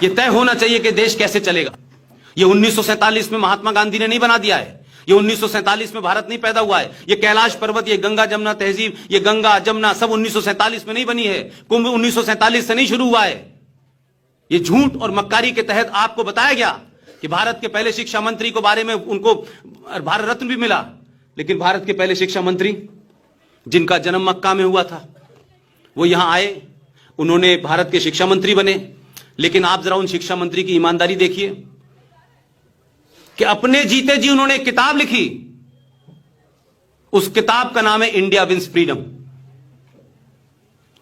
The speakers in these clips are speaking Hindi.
ये तय होना चाहिए कि देश कैसे चलेगा। ये 1947 में महात्मा गांधी ने नहीं बना दिया है, ये 1947 में भारत नहीं पैदा हुआ है। ये कैलाश पर्वत, ये गंगा जमुना तहजीब, ये गंगा जमुना सब 1947 में नहीं बनी है। कुंभ 1947 से नहीं शुरू हुआ है। ये झूठ और मक्कारी के तहत आपको बताया गया कि भारत के पहले शिक्षा मंत्री को बारे में उनको भारत रत्न भी मिला, लेकिन भारत के पहले शिक्षा मंत्री जिनका जन्म मक्का में हुआ था वो यहां आए, उन्होंने भारत के शिक्षा मंत्री बने। लेकिन आप जरा उन शिक्षा मंत्री की ईमानदारी देखिए कि अपने जीते जी उन्होंने एक किताब लिखी, उस किताब का नाम है India wins freedom.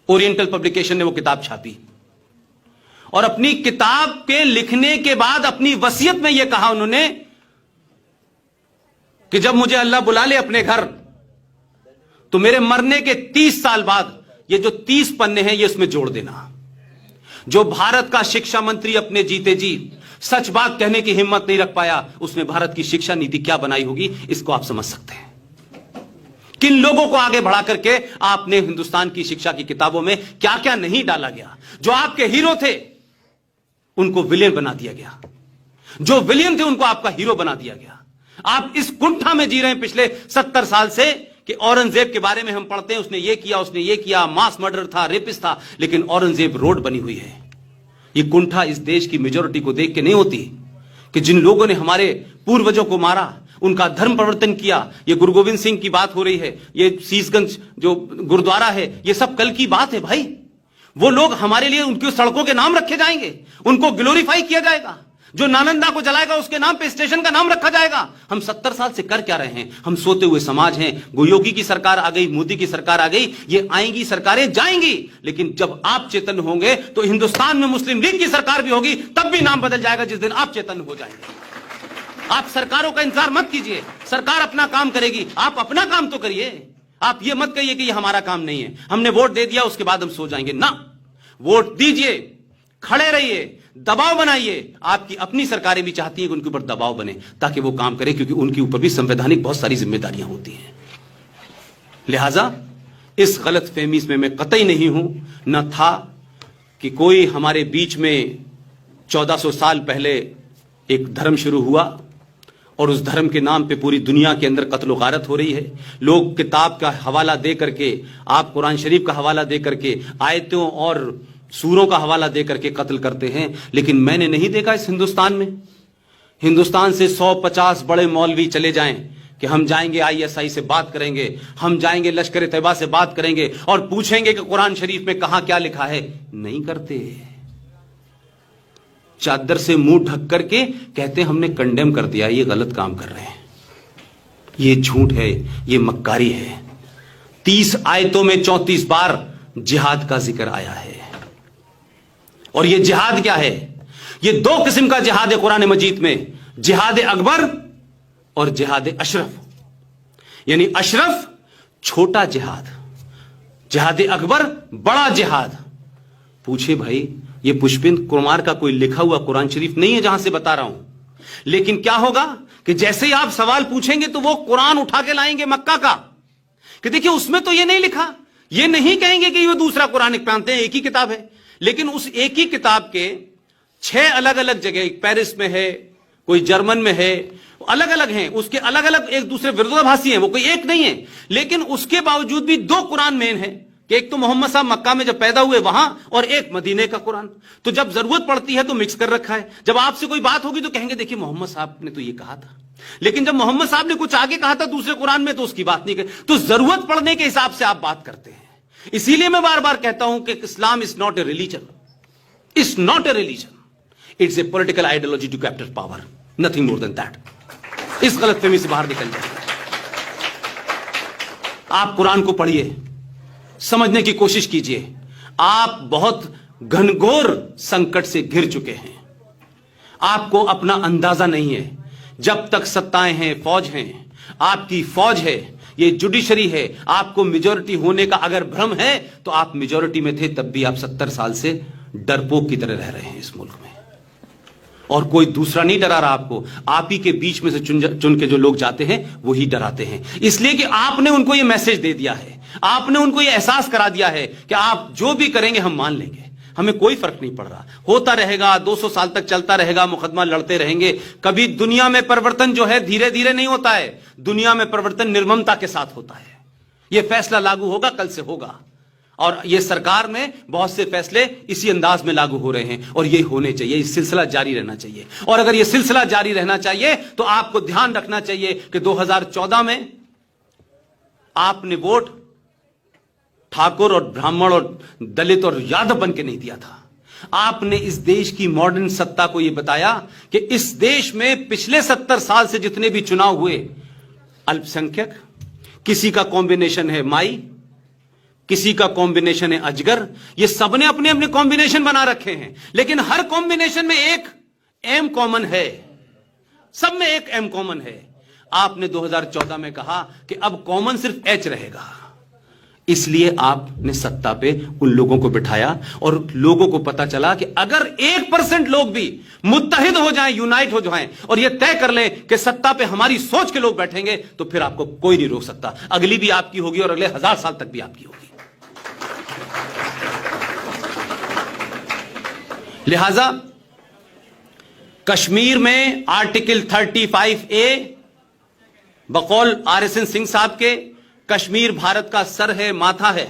Oriental publication ने वो किताब छापी और अपनी किताब के लिखने के बाद अपनी वसीयत में यह कहा उन्होंने कि जब मुझे अल्लाह बुला ले अपने घर तो मेरे मरने के 30 साल बाद ये जो 30 पन्ने हैं ये इसमें जोड़ देना। जो भारत का शिक्षा मंत्री अपने जीते जी सच बात कहने की हिम्मत नहीं रख पाया, उसने भारत की शिक्षा नीति क्या बनाई होगी इसको आप समझ सकते हैं। किन लोगों को आगे बढ़ा करके आपने हिंदुस्तान की शिक्षा की किताबों में क्या क्या नहीं डाला गया। जो आपके हीरो थे उनको विलेन बना दिया गया, जो विलेन थे उनको आपका हीरो बना दिया गया। आप इस कुंठा में जी रहे हैं पिछले 70 साल से कि औरंगजेब के बारे में हम पढ़ते हैं, उसने ये किया, मास मर्डर था, रेपिस्ट था, लेकिन औरंगजेब रोड बनी हुई है। ये कुंठा इस देश की मेजॉरिटी को देख के नहीं होती कि जिन लोगों ने हमारे पूर्वजों को मारा, उनका धर्म परिवर्तन किया। ये गुरु गोविंद सिंह की बात हो रही है, ये शीशगंज जो गुरुद्वारा है, ये सब कल की बात है भाई। वो लोग हमारे लिए उनकी सड़कों के नाम रखे जाएंगे, उनको ग्लोरीफाई किया जाएगा। जो नालंदा को जलाएगा उसके नाम पे स्टेशन का नाम रखा जाएगा। हम 70 साल से कर क्या रहे हैं? हम सोते हुए समाज हैं। योगी की सरकार आ गई, मोदी की सरकार आ गई, ये आएंगी सरकारें जाएंगी, लेकिन जब आप चेतन होंगे तो हिंदुस्तान में मुस्लिम लीग की सरकार भी होगी, तब भी नाम बदल जाएगा जिस दिन आप चेतन हो जाएंगे। आप सरकारों का इंतजार मत कीजिए, सरकार अपना काम करेगी, आप अपना काम तो करिए। आप ये मत कहिए कि ये हमारा काम नहीं है, हमने वोट दे दिया उसके बाद हम सो जाएंगे ना। वोट दीजिए, खड़े रहिए, दबाव बनाइए। आपकी अपनी सरकारें भी चाहती हैं कि उनके ऊपर दबाव बने ताकि वो काम करें, क्योंकि उनके ऊपर भी संवैधानिक बहुत सारी जिम्मेदारियां होती हैं। लिहाजा इस गलत फहमी में मैं कतई नहीं हूं, न था कि कोई हमारे बीच में 1400 साल पहले एक धर्म शुरू हुआ और उस धर्म के नाम पे पूरी दुनिया के अंदर कत्ल गारत हो रही है। लोग किताब का हवाला दे करके, आप कुरान शरीफ का हवाला दे करके, आयतों और सूरों का हवाला दे करके कत्ल करते हैं। लेकिन मैंने नहीं देखा इस हिंदुस्तान में, हिंदुस्तान से 150 बड़े मौलवी चले जाएं कि हम जाएंगे ISI से बात करेंगे, हम जाएंगे लश्कर तैयबा से बात करेंगे और पूछेंगे कि कुरान शरीफ में कहां क्या लिखा है। नहीं करते, चादर से मुंह ढक करके कहते हमने कंडेम कर दिया, ये गलत काम कर रहे हैं। ये झूठ है, ये मक्कारी है। 30 आयतों में 34 बार जिहाद का जिक्र आया है। और ये जिहाद क्या है? ये 2 किस्म का जिहाद है कुरान मजीद में, जिहाद अकबर और जिहाद अशरफ। यानी अशरफ छोटा जिहाद, जिहाद अकबर बड़ा जिहाद। पूछे भाई, ये पुष्पिंद कुमार का कोई लिखा हुआ कुरान शरीफ नहीं है जहां से बता रहा हूं, लेकिन क्या होगा कि जैसे ही आप सवाल पूछेंगे तो वो कुरान उठा के लाएंगे मक्का का कि देखिए उसमें तो ये नहीं लिखा। ये नहीं कहेंगे कि ये दूसरा कुरान पहनते हैं, एक ही किताब है, लेकिन उस एक ही किताब के 6 अलग अलग जगह, पेरिस में है, कोई जर्मन में है, अलग अलग हैं, उसके अलग अलग एक दूसरे विरोधाभासी हैं, वो कोई एक नहीं है। लेकिन उसके बावजूद भी 2 कुरान मेन है कि एक तो मोहम्मद साहब मक्का में जब पैदा हुए वहां, और एक मदीने का कुरान। तो जब जरूरत पड़ती है तो मिक्स कर रखा है। जब आपसे कोई बात होगी तो कहेंगे देखिए मोहम्मद साहब ने तो ये कहा था, लेकिन जब मोहम्मद साहब ने कुछ आगे कहा था दूसरे कुरान में तो उसकी बात नहीं कही। तो जरूरत पड़ने के हिसाब से आप बात करते हैं। इसीलिए मैं बार बार कहता हूं कि Islam is not a religion, it's not a religion, it's a political ideology to capture power, nothing more than that. इस गलतफहमी से बाहर निकल जाए। आप कुरान को पढ़िए, समझने की कोशिश कीजिए। आप बहुत घनघोर संकट से घिर चुके हैं, आपको अपना अंदाजा नहीं है। जब तक सत्ताएं हैं, फौज हैं, आपकी फौज है, ये जुडिशरी है, आपको मेजॉरिटी होने का अगर भ्रम है तो आप मेजॉरिटी में थे, तब भी आप 70 साल से डरपोक की तरह रह रहे हैं इस मुल्क में, और कोई दूसरा नहीं डरा रहा आपको। आप ही के बीच में से चुन के जो लोग जाते हैं वही डराते हैं, इसलिए कि आपने उनको ये मैसेज दे दिया है, आपने उनको ये एहसास करा दिया है कि आप जो भी करेंगे हम मान लेंगे, हमें कोई फर्क नहीं पड़ रहा, होता रहेगा, 200 साल तक चलता रहेगा, मुकदमा लड़ते रहेंगे। कभी दुनिया में परिवर्तन जो है धीरे धीरे नहीं होता है, दुनिया में परिवर्तन निर्ममता के साथ होता है। यह फैसला लागू होगा, कल से होगा, और यह सरकार में बहुत से फैसले इसी अंदाज में लागू हो रहे हैं और यही होने चाहिए। इस सिलसिला जारी रहना चाहिए, और अगर यह सिलसिला जारी रहना चाहिए तो आपको ध्यान रखना चाहिए कि 2014 में आपने वोट ठाकुर और ब्राह्मण और दलित और यादव बन के नहीं दिया था। आपने इस देश की मॉडर्न सत्ता को यह बताया कि इस देश में पिछले 70 साल से जितने भी चुनाव हुए, अल्पसंख्यक, किसी का कॉम्बिनेशन है माई, किसी का कॉम्बिनेशन है अजगर, ये सबने अपने अपने कॉम्बिनेशन बना रखे हैं, लेकिन हर कॉम्बिनेशन में एक एम कॉमन है, सब में एक एम कॉमन है। आपने 2014 में कहा कि अब कॉमन सिर्फ एच रहेगा, इसलिए आपने सत्ता पे उन लोगों को बिठाया और लोगों को पता चला कि अगर 1% लोग भी मुत्तहिद हो जाएं, यूनाइट हो जाएं और ये तय कर लें कि सत्ता पे हमारी सोच के लोग बैठेंगे, तो फिर आपको कोई नहीं रोक सकता। अगली भी आपकी होगी और अगले 1000 साल तक भी आपकी होगी। लिहाजा कश्मीर में आर्टिकल 35A बकौल RSN सिंह साहब के, कश्मीर भारत का सर है, माथा है,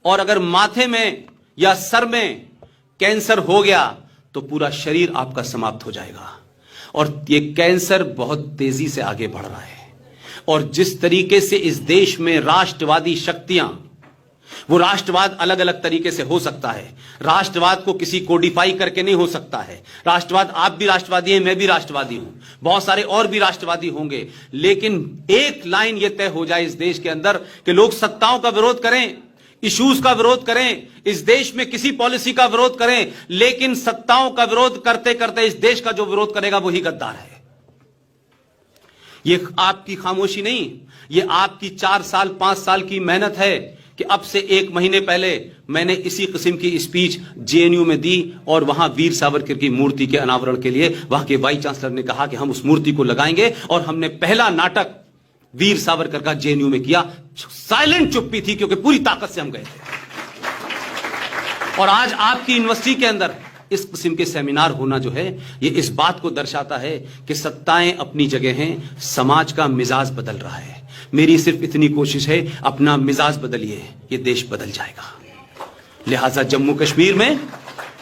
और अगर माथे में या सर में कैंसर हो गया तो पूरा शरीर आपका समाप्त हो जाएगा। और ये कैंसर बहुत तेजी से आगे बढ़ रहा है, और जिस तरीके से इस देश में राष्ट्रवादी शक्तियां, वो राष्ट्रवाद अलग अलग तरीके से हो सकता है, राष्ट्रवाद को किसी कोडिफाई करके नहीं हो सकता है। राष्ट्रवाद, आप भी राष्ट्रवादी हैं, मैं भी राष्ट्रवादी हूं, बहुत सारे और भी राष्ट्रवादी होंगे, लेकिन एक लाइन ये तय हो जाए इस देश के अंदर कि लोग सत्ताओं का विरोध करें, इश्यूज का विरोध करें, इस देश में किसी पॉलिसी का विरोध करें, लेकिन सत्ताओं का विरोध करते करते इस देश का जो विरोध करेगा वही गद्दार है। ये आपकी खामोशी नहीं, ये आपकी 4 साल 5 साल की मेहनत है कि अब से 1 महीने पहले मैंने इसी किस्म की स्पीच JNU में दी, और वहां वीर सावरकर की मूर्ति के अनावरण के लिए वहां के वाइस चांसलर ने कहा कि हम उस मूर्ति को लगाएंगे, और हमने पहला नाटक वीर सावरकर का JNU में किया। साइलेंट चुप्पी थी क्योंकि पूरी ताकत से हम गए थे। और आज आपकी यूनिवर्सिटी के अंदर इस किस्म के सेमिनार होना जो है, ये इस बात को दर्शाता है कि सत्ताएं अपनी जगह हैं, समाज का मिजाज बदल रहा है। मेरी सिर्फ इतनी कोशिश है, अपना मिजाज बदलिए, ये देश बदल जाएगा। लिहाजा जम्मू कश्मीर में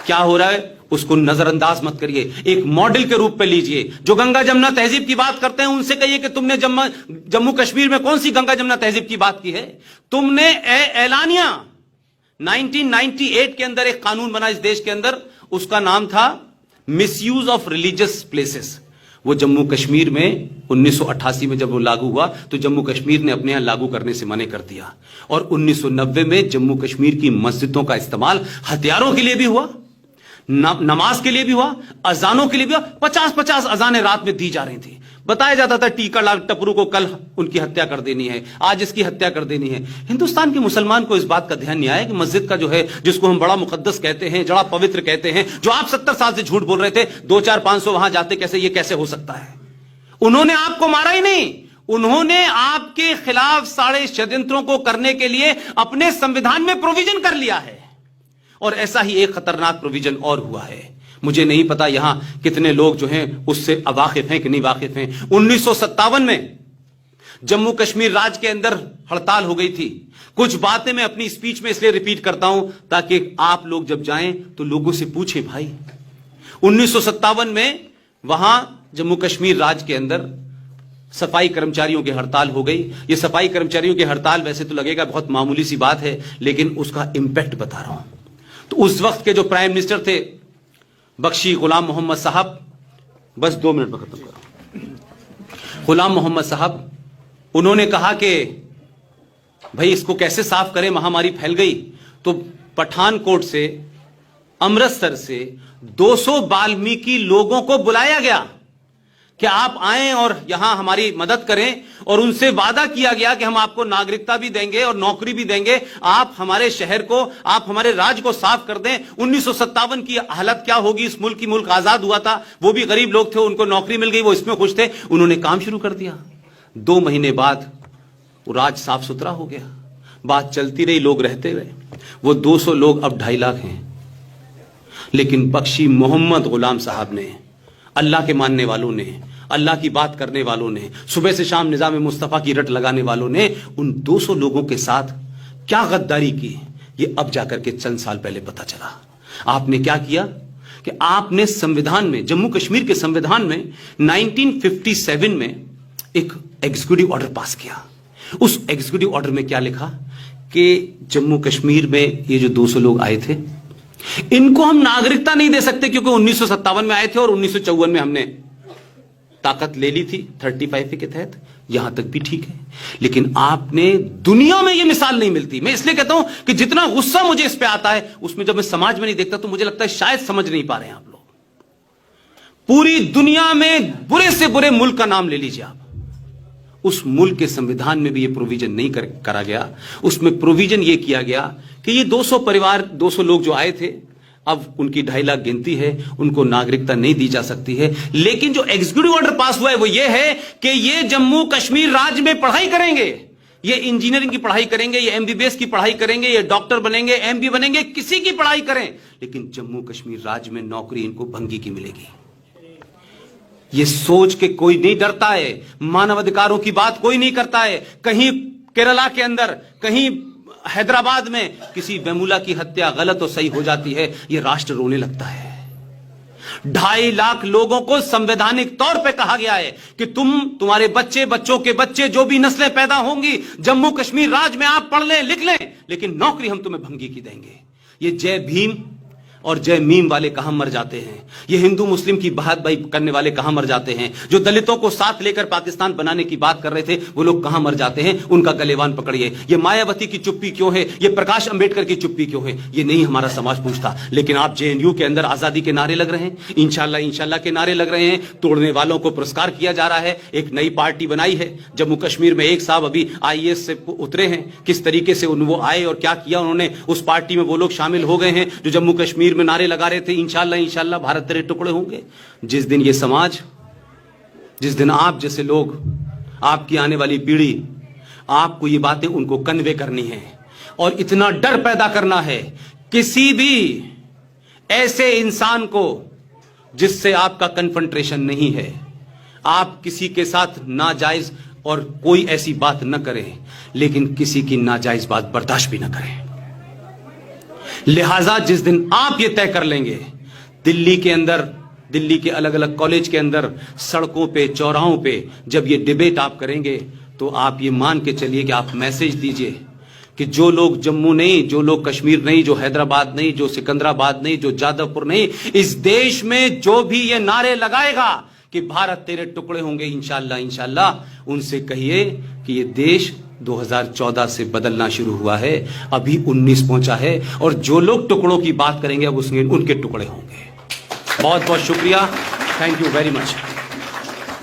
क्या हो रहा है उसको नजरअंदाज मत करिए, एक मॉडल के रूप पे लीजिए। जो गंगा जमुना तहजीब की बात करते हैं उनसे कहिए कि तुमने जम्मू कश्मीर में कौन सी गंगा जमुना तहजीब की बात की है? तुमने एलानिया 1998 के अंदर एक कानून बना इस देश के अंदर, उसका नाम था मिसयूज ऑफ रिलीजियस प्लेसेस। वो जम्मू कश्मीर में 1988 में जब वो लागू हुआ तो जम्मू कश्मीर ने अपने यहां लागू करने से मना कर दिया, और 1990 में जम्मू कश्मीर की मस्जिदों का इस्तेमाल हथियारों के लिए भी हुआ, नमाज के लिए भी हुआ, अजानों के लिए भी हुआ। 50-50 अजानें रात में दी जा रही थी। बताया जाता था टीका लाल टपरू को कल उनकी हत्या कर देनी है, आज इसकी हत्या कर देनी है। हिंदुस्तान के मुसलमान को इस बात का ध्यान नहीं आया कि मस्जिद का जो है, जिसको हम बड़ा मुकद्दस कहते हैं, बड़ा पवित्र कहते हैं, जो आप 70 साल से झूठ बोल रहे थे, 2-4-500 वहां जाते कैसे, ये कैसे हो सकता है? उन्होंने आपको मारा ही नहीं, उन्होंने आपके खिलाफ सारे षड्यंत्रों को करने के लिए अपने संविधान में प्रोविजन कर लिया है। और ऐसा ही एक खतरनाक प्रोविजन और हुआ है, मुझे नहीं पता यहां कितने लोग जो हैं उससे अवाकिफ हैं कि नहीं वाकिफ हैं। 1957 में जम्मू कश्मीर राज्य के अंदर हड़ताल हो गई थी। कुछ बातें मैं अपनी स्पीच में इसलिए रिपीट करता हूं ताकि आप लोग जब जाएं तो लोगों से पूछें, भाई 1957 में वहां जम्मू कश्मीर राज्य के अंदर सफाई कर्मचारियों की हड़ताल हो गई। ये सफाई कर्मचारियों की हड़ताल वैसे तो लगेगा बहुत मामूली सी बात है, लेकिन उसका इंपैक्ट बता रहा हूं। तो उस वक्त के जो प्राइम मिनिस्टर थे बख्शी गुलाम मोहम्मद साहब, बस 2 मिनट में खत्म करो, गुलाम मोहम्मद साहब, उन्होंने कहा कि भाई इसको कैसे साफ करें, महामारी फैल गई। तो पठानकोट से, अमृतसर से 200 वाल्मीकि लोगों को बुलाया गया कि आप आएं और यहां हमारी मदद करें, और उनसे वादा किया गया कि हम आपको नागरिकता भी देंगे और नौकरी भी देंगे, आप हमारे शहर को, आप हमारे राज्य को साफ कर दें। 1957 की हालत क्या होगी इस मुल्क की? मुल्क आजाद हुआ था, वो भी गरीब लोग थे, उनको नौकरी मिल गई, वो इसमें खुश थे, उन्होंने काम शुरू कर दिया। 2 महीने बाद वो राज्य साफ सुथरा हो गया, बात चलती रही, लोग रहते गए। वो 200 लोग अब 2.5 लाख हैं, लेकिन बख्शी मोहम्मद गुलाम साहब ने, अल्लाह के मानने वालों ने, अल्लाह की बात करने वालों ने, सुबह से शाम निजाम मुस्तफा की रट लगाने वालों ने उन 200 लोगों के साथ क्या गद्दारी की, ये अब जाकर के चंद साल पहले पता चला। आपने क्या किया कि आपने संविधान में, जम्मू कश्मीर के संविधान में 1957 में एक एग्जीक्यूटिव ऑर्डर पास किया। उस एग्जीक्यूटिव ऑर्डर में क्या लिखा कि जम्मू कश्मीर में ये जो 200 लोग आए थे, इनको हम नागरिकता नहीं दे सकते क्योंकि 1957 में आए थे और 1954 में हमने ताकत ले ली थी 35 के तहत। यहां तक भी ठीक है, लेकिन आपने, दुनिया में यह मिसाल नहीं मिलती। मैं इसलिए कहता हूं कि जितना गुस्सा मुझे इस पे आता है, उसमें जब मैं समाज में नहीं देखता तो मुझे लगता है शायद समझ नहीं पा रहे हैं आप लोग। पूरी दुनिया में बुरे से बुरे मुल्क का नाम ले लीजिए आप, उस मुल्क के संविधान में भी ये प्रोविजन नहीं करा गया। उसमें प्रोविजन ये किया गया कि ये 200 परिवार, 200 लोग जो आए थे, अब उनकी 2.5 लाख गिनती है, उनको नागरिकता नहीं दी जा सकती है। लेकिन जो एग्जीक्यूटिव ऑर्डर पास हुआ है वो ये है कि ये जम्मू कश्मीर राज्य में पढ़ाई करेंगे, ये इंजीनियरिंग की पढ़ाई करेंगे, ये एमबीबीएस की पढ़ाई करेंगे, ये डॉक्टर बनेंगे, एमबी बनेंगे, किसी की पढ़ाई करें, लेकिन जम्मू कश्मीर राज्य में नौकरी इनको भंगी की मिलेगी। ये सोच के कोई नहीं डरता है, मानव अधिकारों की बात कोई नहीं करता है। कहीं केरला के अंदर, कहीं हैदराबाद में किसी बेमुला की हत्या गलत और सही हो जाती है, यह राष्ट्र रोने लगता है। 2.5 लाख लोगों को संवैधानिक तौर पे कहा गया है कि तुम्हारे बच्चे, बच्चों के बच्चे, जो भी नस्लें पैदा होंगी जम्मू कश्मीर राज्य में, आप पढ़ लें, लिख लें, लेकिन नौकरी हम तुम्हें भंगी की देंगे। ये जय भीम और जय मीम वाले कहां मर जाते हैं, ये हिंदू मुस्लिम की बात भाई करने वाले कहां मर जाते हैं, जो दलितों को साथ लेकर पाकिस्तान बनाने की बात कर रहे थे वो लोग कहां मर जाते हैं, उनका गलेवान पकड़िए। ये मायावती की चुप्पी क्यों है, ये प्रकाश अंबेडकर की चुप्पी क्यों है, ये नहीं हमारा समाज पूछता। लेकिन आप जेएनयू के अंदर आजादी के नारे लग रहे हैं, इंशाल्लाह इंशाल्लाह के नारे लग रहे हैं, तोड़ने वालों को पुरस्कार किया जा रहा है। एक नई पार्टी बनाई है जम्मू कश्मीर में, एक साहब अभी आईएएस से उतरे हैं, किस तरीके से वो आए और क्या किया उन्होंने, उस पार्टी में वो लोग शामिल हो गए हैं जो जम्मू कश्मीर में नारे लगा रहे थे इंशाल्लाह इंशाल्लाह भारत तेरे टुकड़े होंगे। जिस दिन ये समाज, जिस दिन आप जैसे लोग, आपकी आने वाली पीढ़ी, आपको ये बातें उनको कन्वे करनी है और इतना डर पैदा करना है किसी भी ऐसे इंसान को जिससे आपका कन्फ्रंटेशन नहीं है, आप किसी के साथ नाजायज और कोई ऐसी बात न करें, लेकिन किसी की नाजायज बात बर्दाश्त भी न करें। लिहाजा जिस दिन आप ये तय कर लेंगे, दिल्ली के अंदर, दिल्ली के अलग अलग कॉलेज के अंदर, सड़कों पे, चौराहों पे जब ये डिबेट आप करेंगे, तो आप ये मान के चलिए कि आप मैसेज दीजिए कि जो लोग जम्मू नहीं, जो लोग कश्मीर नहीं, जो हैदराबाद नहीं, जो सिकंदराबाद नहीं, जो जादवपुर नहीं, इस देश में जो भी ये नारे लगाएगा कि भारत तेरे टुकड़े होंगे इंशाल्लाह इंशाल्लाह, उनसे कहिए कि ये देश 2014 से बदलना शुरू हुआ है, अभी 19 पहुंचा है, और जो लोग टुकड़ों की बात करेंगे अब उसमें उनके टुकड़े होंगे। बहुत बहुत शुक्रिया, थैंक यू वेरी मच।